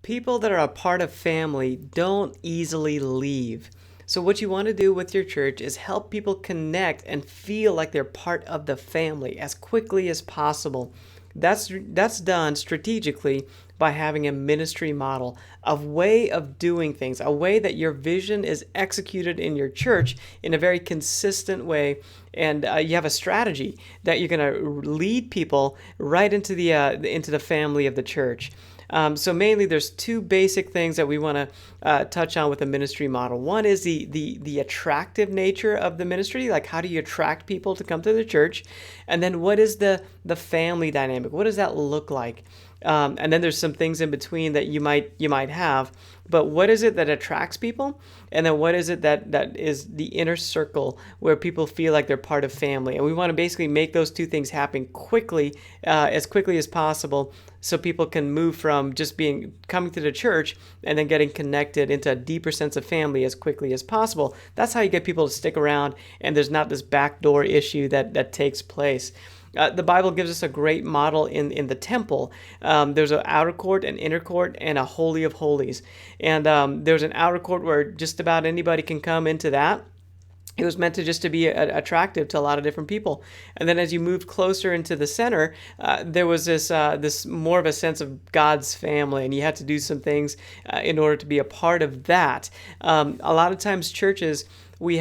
People that are a part of family don't easily leave. So, what you want to do with your church is help people connect and feel like they're part of the family as quickly as possible. That's done strategically by having a ministry model, a way of doing things, a way that your vision is executed in your church in a very consistent way, and you have a strategy that you're going to lead people right into the family of the church. So mainly, there's two basic things that we want to touch on with the ministry model. One is the attractive nature of the ministry, like how do you attract people to come to the church, and then what is the family dynamic? What does that look like? And then there's some things in between that you might have. But what is it that attracts people? And then what is it that is the inner circle where people feel like they're part of family? And we want to basically make those two things happen as quickly as possible, so people can move from just being coming to the church and then getting connected into a deeper sense of family as quickly as possible. That's how you get people to stick around, and there's not this backdoor issue that takes place. The Bible gives us a great model in the temple. There's an outer court, an inner court, and a holy of holies. And there's an outer court where just about anybody can come into that. It was meant to just to be attractive to a lot of different people. And then as you move closer into the center, there was this more of a sense of God's family, and you had to do some things in order to be a part of that. A lot of times churches, we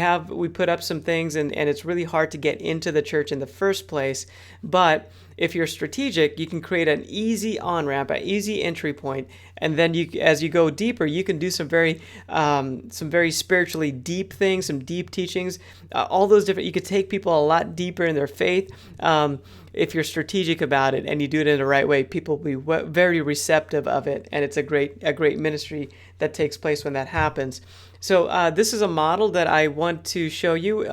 put up some things, and it's really hard to get into the church in the first place. But if you're strategic, you can create an easy on-ramp, an easy entry point, and then as you go deeper, you can do some very spiritually deep things, some deep teachings, all those different. You could take people a lot deeper in their faith. If you're strategic about it and you do it in the right way, people will be very receptive of it, and it's a great ministry that takes place when that happens. So this is a model that I want to show you.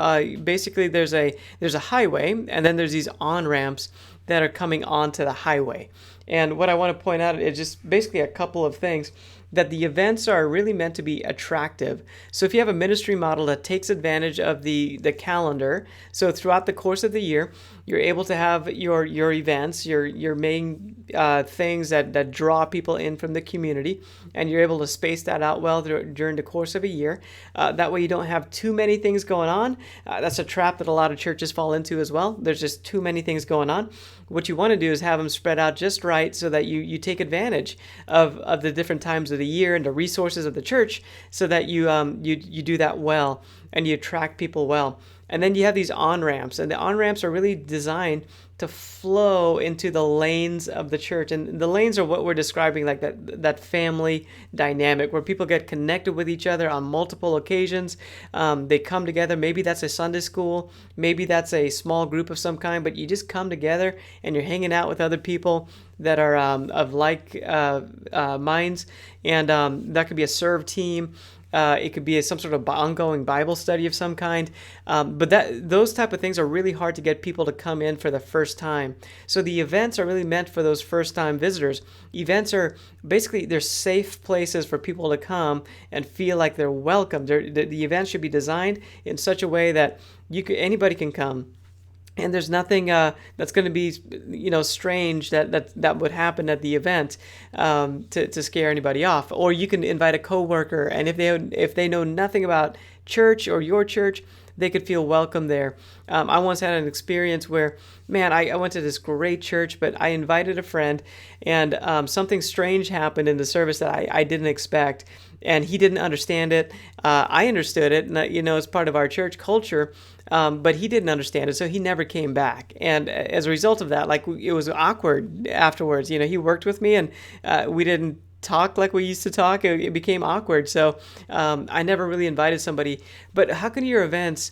Basically, there's a highway, and then there's these on ramps that are coming onto the highway. And what I want to point out is just basically a couple of things, that the events are really meant to be attractive. So if you have a ministry model that takes advantage of the calendar, so throughout the course of the year, you're able to have your events, your main things that draw people in from the community, and you're able to space that out well during the course of a year. That way you don't have too many things going on. That's a trap that a lot of churches fall into as well. There's just too many things going on. What you want to do is have them spread out just right, so that you take advantage of the different times of the year and the resources of the church, so that you do that well and you attract people well. And then you have these on-ramps, and the on-ramps are really designed to flow into the lanes of the church. And the lanes are what we're describing, like that family dynamic where people get connected with each other on multiple occasions. They come together. Maybe that's a Sunday school. Maybe that's a small group of some kind, but you just come together and you're hanging out with other people that are of like minds. And that could be a serve team. It could be some sort of ongoing Bible study of some kind. But those type of things are really hard to get people to come in for the first time. So the events are really meant for those first-time visitors. Events are basically, they're safe places for people to come and feel like they're welcome. The events should be designed in such a way that anybody can come. And there's nothing that's going to be, strange that would happen at the event to scare anybody off. Or you can invite a coworker, and if they know nothing about church or your church, they could feel welcome there. I once had an experience where, man, I went to this great church, but I invited a friend, and something strange happened in the service that I didn't expect, and he didn't understand it. I understood it, and it's part of our church culture. But he didn't understand it, so he never came back. And as a result of that, it was awkward afterwards. He worked with me, and we didn't talk like we used to talk. It became awkward. So I never really invited somebody. But how can your events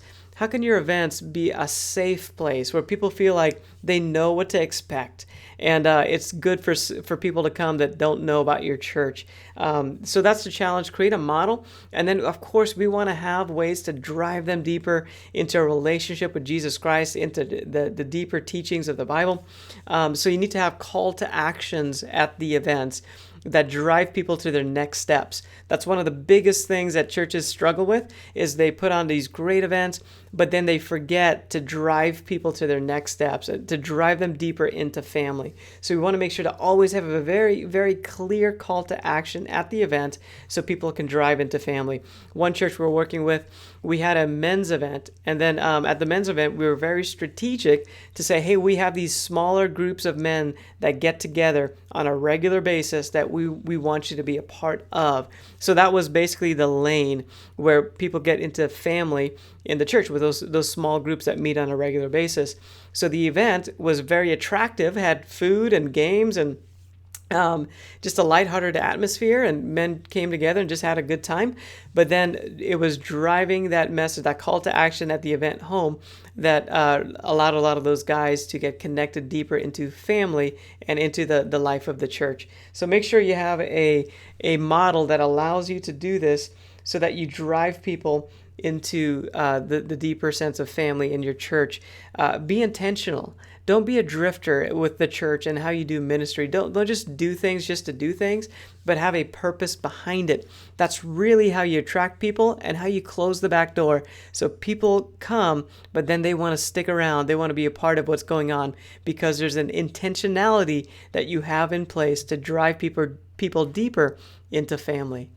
be a safe place where people feel like they know what to expect? And it's good for people to come that don't know about your church. So that's the challenge. Create a model. And then, of course, we want to have ways to drive them deeper into a relationship with Jesus Christ, into the deeper teachings of the Bible. So you need to have call to actions at the events. that drive people to their next steps. That's one of the biggest things that churches struggle with is they put on these great events, but then they forget to drive people to their next steps, to drive them deeper into family. So we want to make sure to always have a very, very clear call to action at the event so people can drive into family. One church we're working with, we had a men's event, and then at the men's event, we were very strategic to say, hey, we have these smaller groups of men that get together on a regular basis that we want you to be a part of. So that was basically the lane where people get into family in the church with those small groups that meet on a regular basis. So the event was very attractive, had food and games and just a lighthearted atmosphere, and men came together and just had a good time. But then it was driving that message, that call to action at the event home, that allowed a lot of those guys to get connected deeper into family and into the life of the church. So make sure you have a model that allows you to do this so that you drive people into the deeper sense of family in your church. Be intentional. Don't be a drifter with the church and how you do ministry. Don't just do things just to do things, but have a purpose behind it. That's really how you attract people and how you close the back door. So people come, but then they want to stick around. They want to be a part of what's going on because there's an intentionality that you have in place to drive people deeper into family.